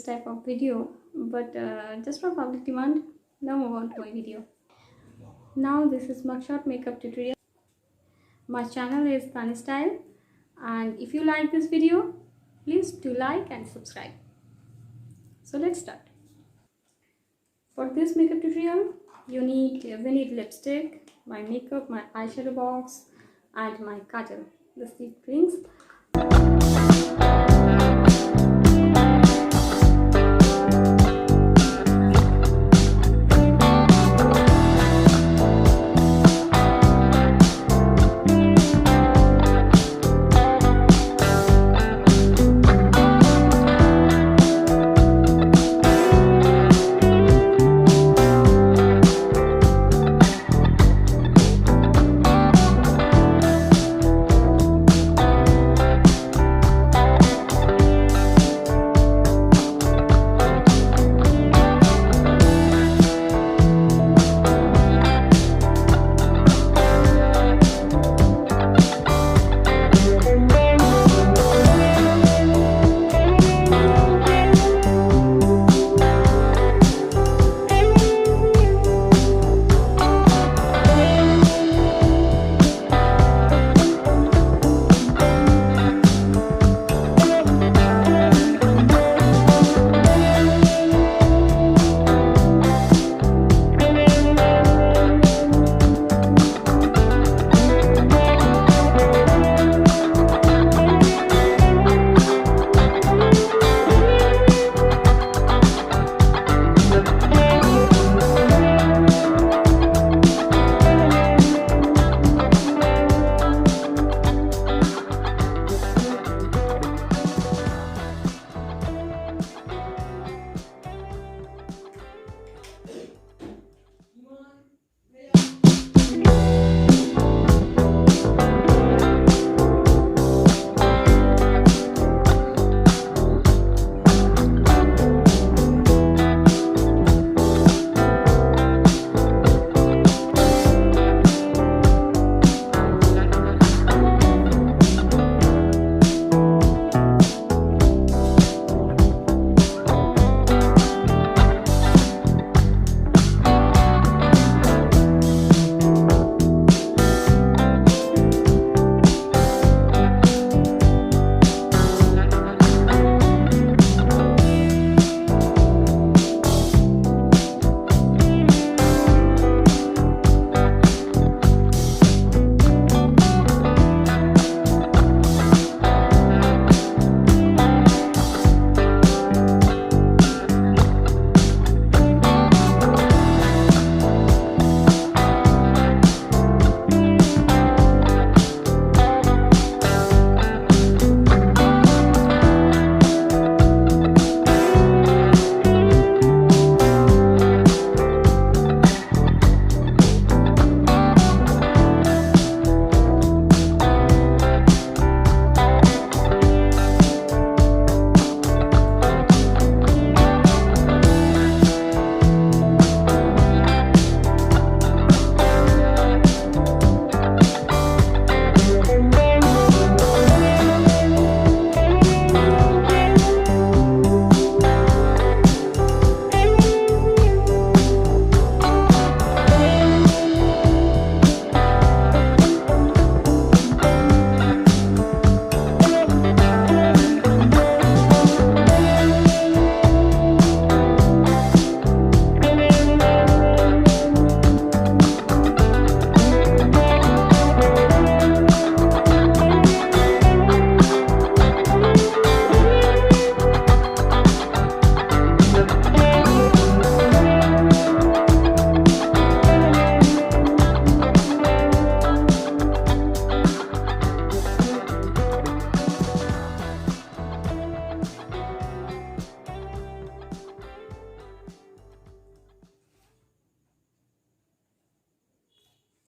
this type of video, but just for public demand, now move on to my video. Now this is Mugshot makeup tutorial. My channel is Tani Style, and if you like this video, please do like and subscribe. So let's start. For this makeup tutorial, we need lipstick, my makeup, my eyeshadow box, and my kajal. These three things.